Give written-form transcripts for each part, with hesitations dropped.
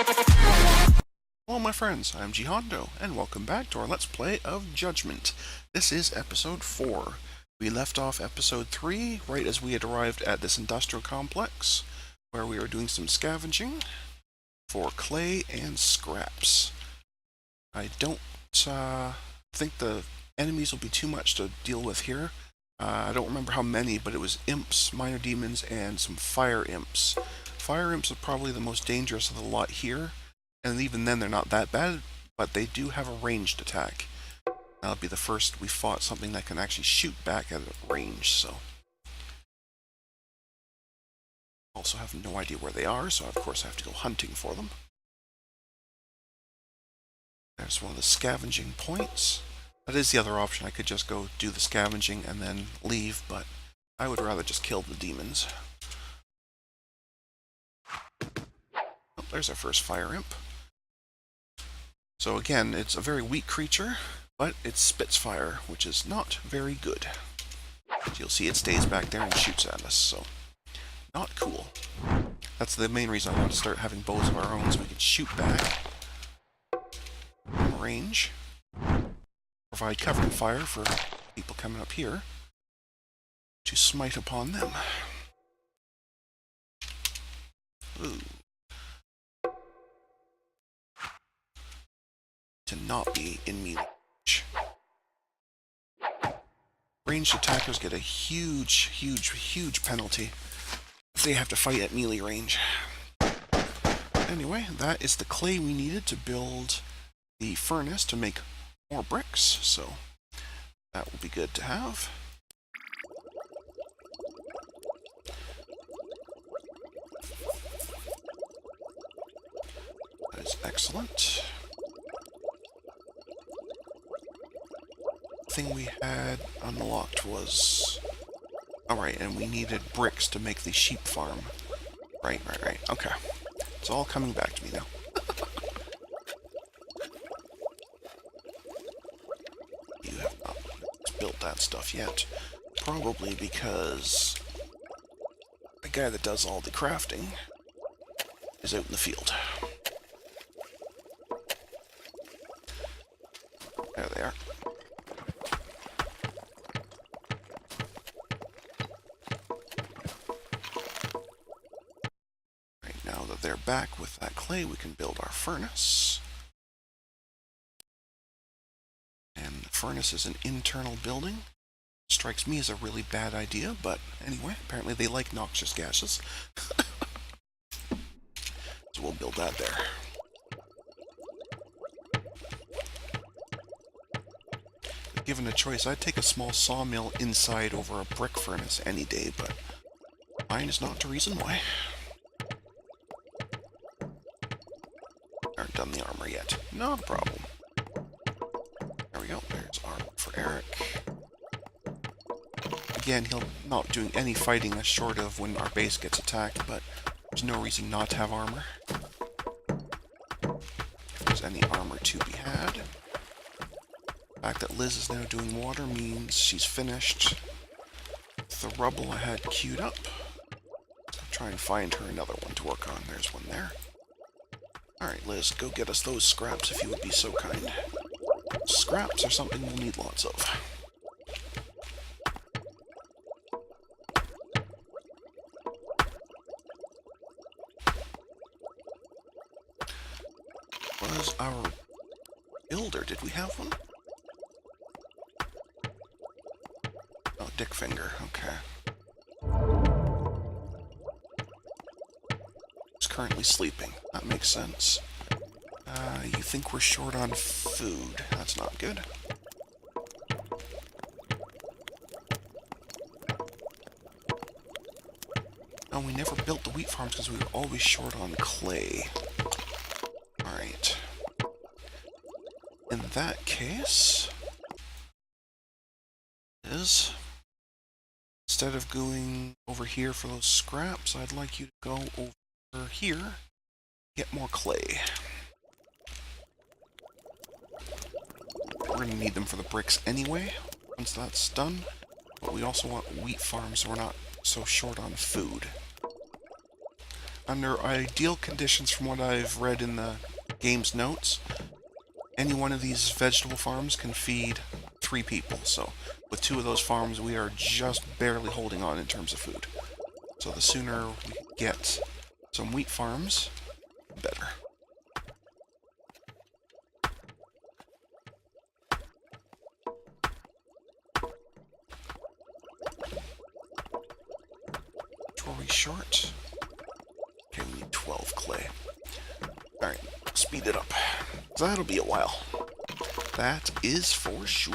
Hello my friends, I'm GHondo, and welcome back to our Let's Play of Judgment. This is episode 4. We left off episode 3 right as we had arrived at this industrial complex, where we were doing some scavenging for clay and scraps. I don't think the enemies will be too much to deal with here. I don't remember how many, but it was imps, minor demons, and some fire imps. Fire imps are probably the most dangerous of the lot here. And even then, they're not that bad, but they do have a ranged attack. That'll be the first we fought something that can actually shoot back at a range, so. Also have no idea where they are, so of course I have to go hunting for them. There's one of the scavenging points. That is the other option. I could just go do the scavenging and then leave, but I would rather just kill the demons. Oh, there's our first fire imp. So again, it's a very weak creature, but it spits fire, which is not very good. As you'll see, it stays back there and shoots at us, so not cool. That's the main reason I want to start having bows of our own, so we can shoot back from range, provide cover and fire for people coming up here to smite upon them. Ooh. To not be in melee range. Ranged attackers get a huge penalty if they have to fight at melee range. Anyway, that is the clay we needed to build the furnace to make more bricks, so that will be good to have. That is excellent. Thing we had unlocked was... Alright, and we needed bricks to make the sheep farm. Right. Okay. It's all coming back to me now. You have not built that stuff yet. Probably because the guy that does all the crafting is out in the field. There they are. Now that they're back with that clay, we can build our furnace. And the furnace is an internal building. Strikes me as a really bad idea, but anyway, apparently they like noxious gases. So we'll build that there. If given a choice, I'd take a small sawmill inside over a brick furnace any day, but mine is not the reason why. Aren't done the armor yet. Not a problem. There we go. There's armor for Eric. Again, he'll not doing any fighting short of when our base gets attacked, but there's no reason not to have armor. If there's any armor to be had. The fact that Liz is now doing water means she's finished the rubble I had queued up. I'll try and find her another one to work on. There's one there. Alright, Liz, go get us those scraps if you would be so kind. Scraps are something we'll need lots of. Was our builder? Did we have one? Oh, Dick Finger, okay. Currently sleeping. That makes sense. You think we're short on food. That's not good. No, we never built the wheat farms because we were always short on clay. Alright. In that case... Instead of going over here for those scraps, I'd like you to go over here, get more clay. We're going to need them for the bricks anyway, once that's done. But we also want wheat farms so we're not so short on food. under ideal conditions from what I've read in the game's notes, any one of these vegetable farms can feed 3 people. So with 2 of those farms, we are just barely holding on in terms of food. So the sooner we get some wheat farms, the better. Were we short? Okay, we need 12 clay. Alright, speed it up. That'll be a while. That is for sure.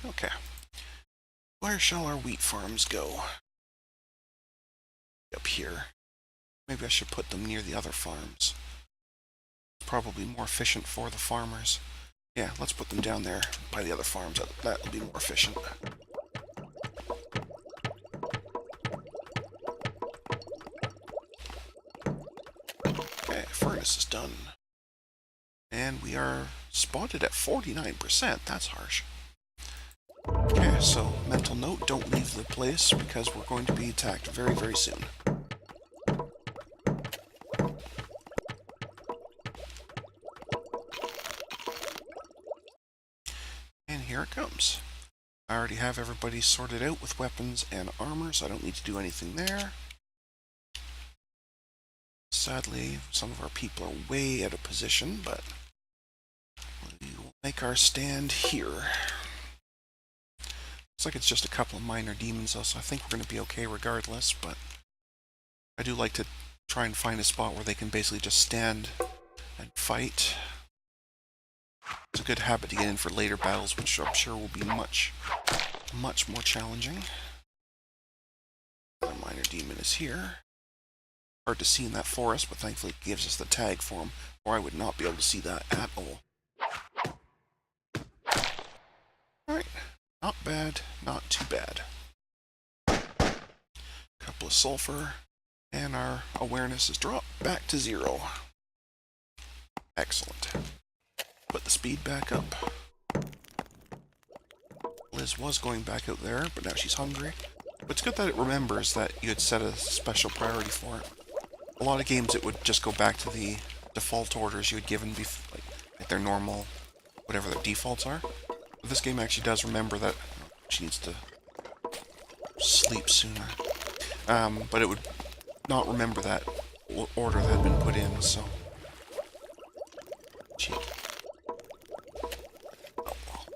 Okay. Where shall our wheat farms go? Up here. Maybe I should put them near the other farms. Probably more efficient for the farmers. Yeah, let's put them down there by the other farms. That'll be more efficient. Okay, furnace is done. And we are spotted at 49%. That's harsh. Okay, so mental note, don't leave the place because we're going to be attacked very, very soon. And here it comes. I already have everybody sorted out with weapons and armor, so I don't need to do anything there. Sadly, some of our people are way out of position, but we will make our stand here. Looks like it's just a couple of minor demons, though, so I think we're going to be okay regardless, but I do like to try and find a spot where they can basically just stand and fight. It's a good habit to get in for later battles, which I'm sure will be much more challenging. Another minor demon is here. Hard to see in that forest, but thankfully it gives us the tag for him, or I would not be able to see that at all. Alright, not bad, not too bad. Couple of sulfur, and our awareness is dropped back to 0. Excellent. Put the speed back up. Liz was going back out there, but now she's hungry. But it's good that it remembers that you had set a special priority for it. A lot of games it would just go back to the default orders you had given, like their normal, whatever their defaults are. But this game actually does remember that she needs to sleep sooner. But it would not remember that order that had been put in, so... Cheap. Oh well.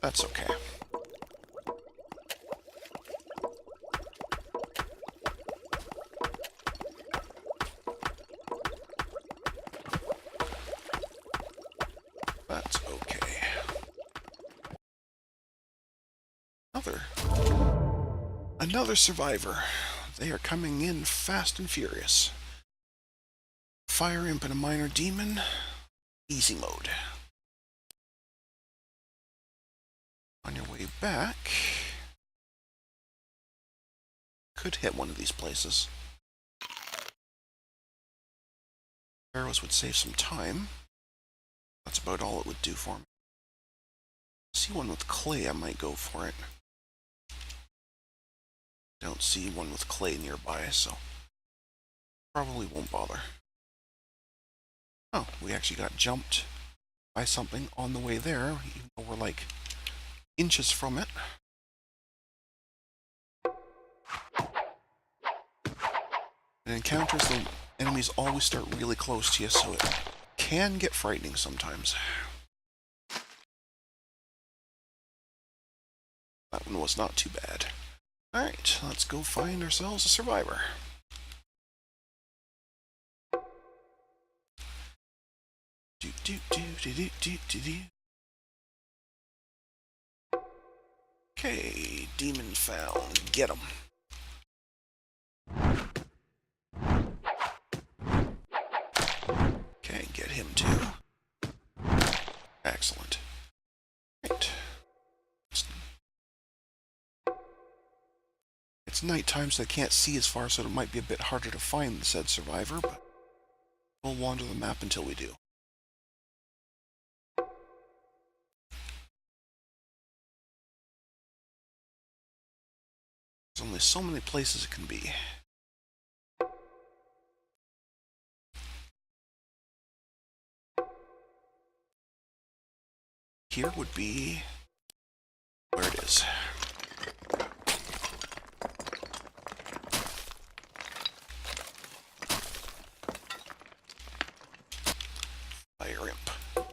That's okay. That's okay. Another survivor. They are coming in fast and furious. Fire imp and a minor demon. Easy mode. On your way back, could hit one of these places. Arrows would save some time. That's about all it would do for me. See one with clay, I might go for it. Don't see one with clay nearby, so probably won't bother. Oh, we actually got jumped by something on the way there, even though we're like inches from it. In encounters, the enemies always start really close to you, so it can get frightening sometimes. That one was not too bad. Alright, let's go find ourselves a survivor. Okay, demon found. Get him. Okay, get him too. Excellent. Right. It's nighttime, so I can't see as far, so it might be a bit harder to find the said survivor, but we'll wander the map until we do. There's only so many places it can be. Here would be where it is. Fire imp.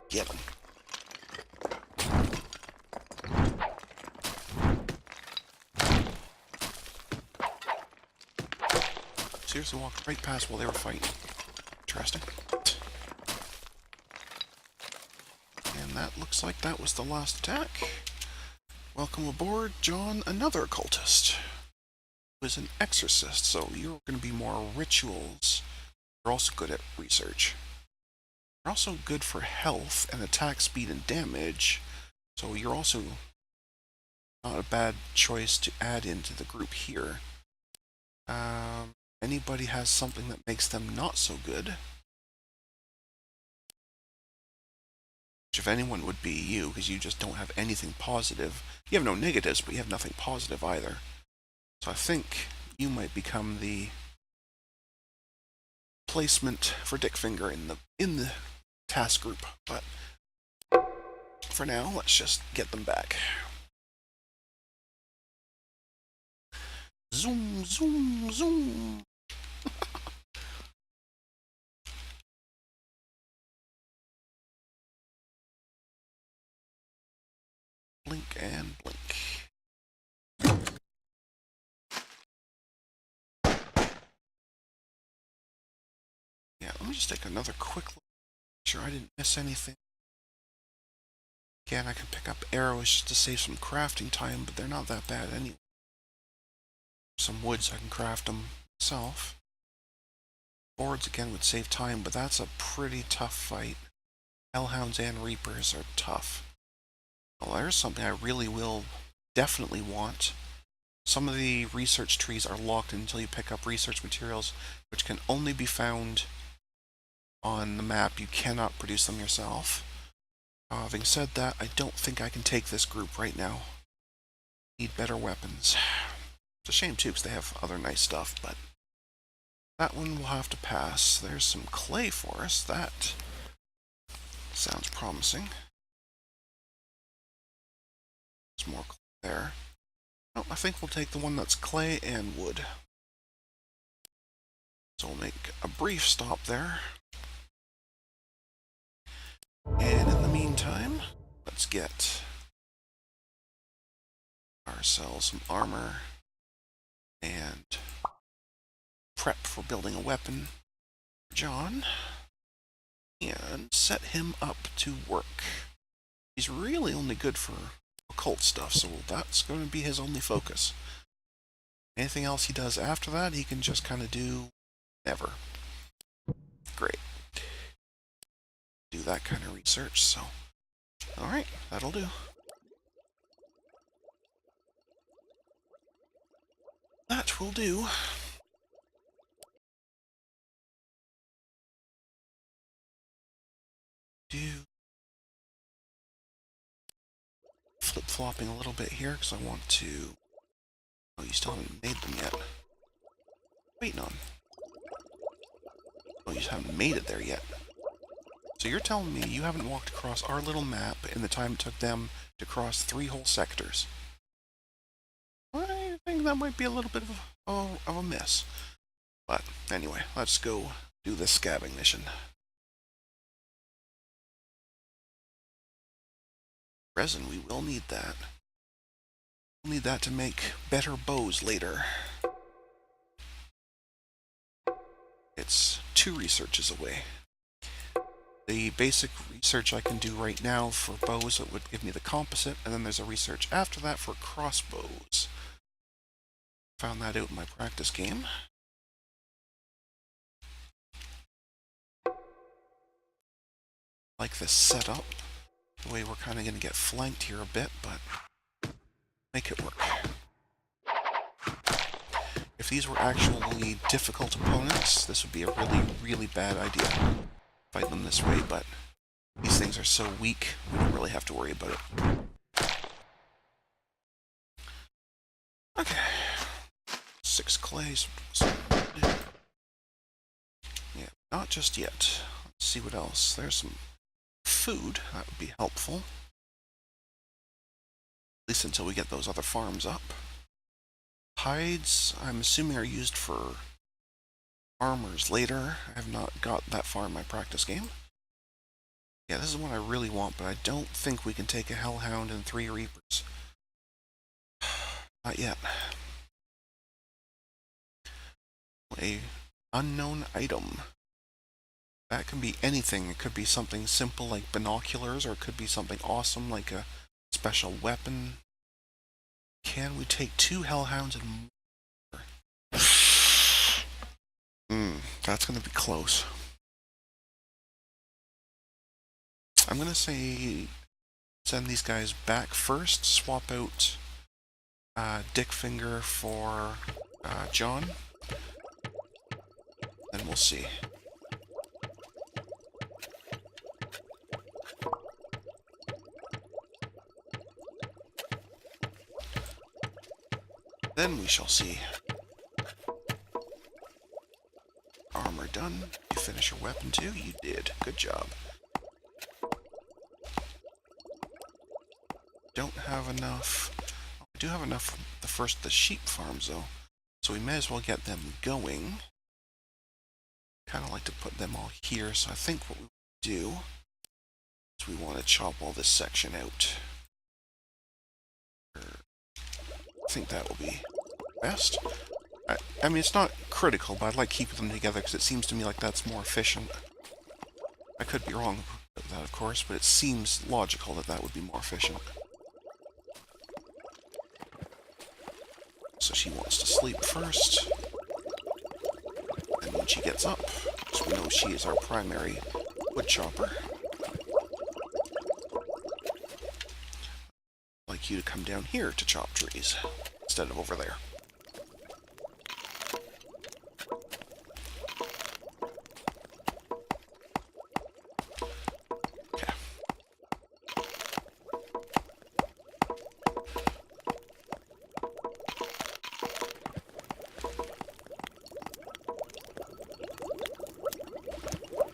Get him. Seriously walked right past while they were fighting. Interesting. And that looks like that was the last attack. Welcome aboard, John, another occultist. Who is an exorcist, so you're going to be more rituals. You're also good at research. You're also good for health and attack speed and damage, so you're also not a bad choice to add into the group here. Anybody has something that makes them not so good, which if anyone would be you, because you just don't have anything positive. You have no negatives, but you have nothing positive either. So I think you might become the placement for Dick Finger in the task group. But for now, let's just get them back. Zoom, zoom, zoom. Blink and blink. Yeah, let me just take another quick look. Make sure I didn't miss anything. Again, I can pick up arrows just to save some crafting time, but they're not that bad anyway. Some woods, I can craft them myself. Boards again would save time, but that's a pretty tough fight. Hellhounds and Reapers are tough. Well, there's something I really will definitely want. Some of the research trees are locked until you pick up research materials, which can only be found on the map. You cannot produce them yourself. Having said that, I don't think I can take this group right now. Need better weapons. It's a shame too, because they have other nice stuff, but that one will have to pass. There's some clay for us. That sounds promising. There's more clay there. No, I think we'll take the one that's clay and wood. So we'll make a brief stop there. And in the meantime, let's get ourselves some armor and prep for building a weapon for John, and set him up to work. He's really only good for occult stuff, so that's going to be his only focus. Anything else he does after that, he can just kind of do never. Great. Do that kind of research, so alright, that'll do. That will do. Flip-flopping a little bit here because I want to... Oh, you still haven't made them yet. Waiting on. Oh, you just haven't made it there yet. So you're telling me you haven't walked across our little map in the time it took them to cross 3 whole sectors. I think that might be a little bit of a miss. But anyway, let's go do this scavenging mission. Resin, we will need that. We'll need that to make better bows later. It's 2 researches away. The basic research I can do right now for bows, it would give me the composite, and then there's a research after that for crossbows. Found that out in my practice game. Like this setup. The way we're kind of going to get flanked here a bit, but make it work. If these were actually difficult opponents, this would be a really, really bad idea. Fight them this way, but these things are so weak, we don't really have to worry about it. Okay, 6 clays. Yeah, not just yet. Let's see what else. There's some food. That would be helpful. At least until we get those other farms up. Hides, I'm assuming, are used for armors later. I have not got that far in my practice game. Yeah, this is what I really want, but I don't think we can take a Hellhound and 3 Reapers. Not yet. A unknown item. That can be anything. It could be something simple like binoculars, or it could be something awesome like a special weapon. Can we take 2 Hellhounds and more? That's going to be close. I'm going to say send these guys back first, swap out Dickfinger for John, and we'll see. Then we shall see. Armor done. You finish your weapon too? You did. Good job. Don't have enough. I do have enough for the sheep farms though, so we may as well get them going. Kind of like to put them all here, so I think what we do is we want to chop all this section out. I think that will be best. I mean, it's not critical, but I'd like keeping them together because it seems to me like that's more efficient. I could be wrong about that, of course, but it seems logical that that would be more efficient. So she wants to sleep first. And when she gets up, because we know she is our primary wood chopper. I'd like you to come down here to chop trees instead of over there.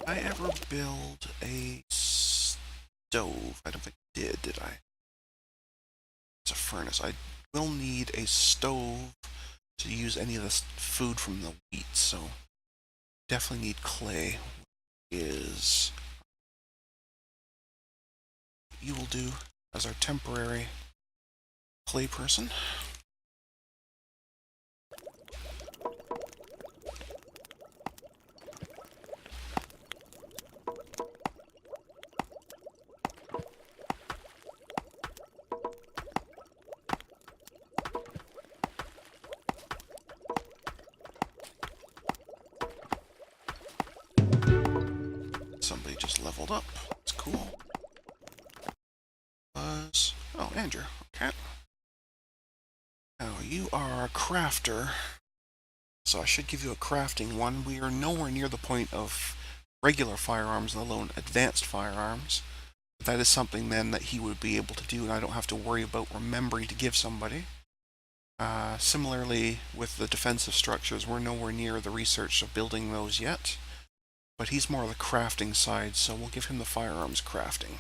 I ever build a stove? I don't think I did I? It's a furnace. I will need a stove to use any of this food from the wheat, so definitely need clay. Is you will do as our temporary clay person. Somebody just leveled up. That's cool. Oh, Andrew. Okay. Now, you are a crafter, so I should give you a crafting one. We are nowhere near the point of regular firearms, let alone advanced firearms. But that is something then that he would be able to do, and I don't have to worry about remembering to give somebody. Similarly, with the defensive structures, we're nowhere near the research of building those yet. But he's more the crafting side, so we'll give him the firearms crafting.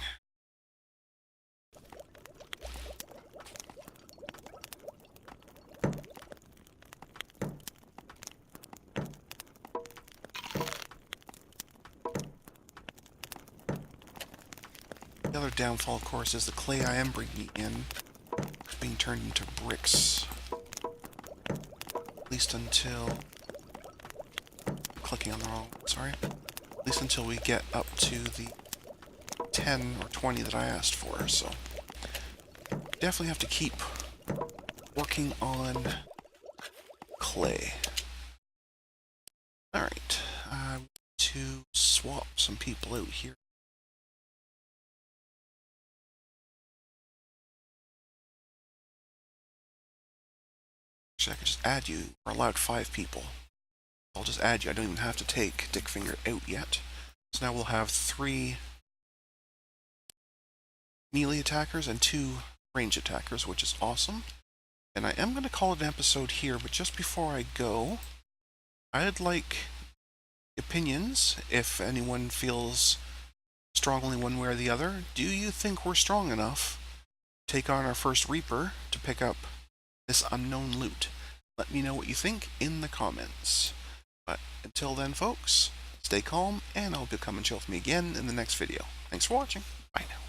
The other downfall, of course, is the clay I am bringing in being turned into bricks. At least until... clicking on the wrong... sorry. At least until we get up to the 10 or 20 that I asked for, so... definitely have to keep working on clay. Alright, I want to swap some people out here. Actually, I could just add you. We're allowed 5 people. I'll just add you. I don't even have to take Dickfinger out yet. So now we'll have 3 melee attackers and 2 range attackers, which is awesome. And I am going to call it an episode here, but just before I go, I'd like opinions if anyone feels strongly one way or the other. Do you think we're strong enough to take on our first Reaper to pick up this unknown loot? Let me know what you think in the comments. But until then, folks, stay calm, and I hope you'll come and chill with me again in the next video. Thanks for watching. Bye now.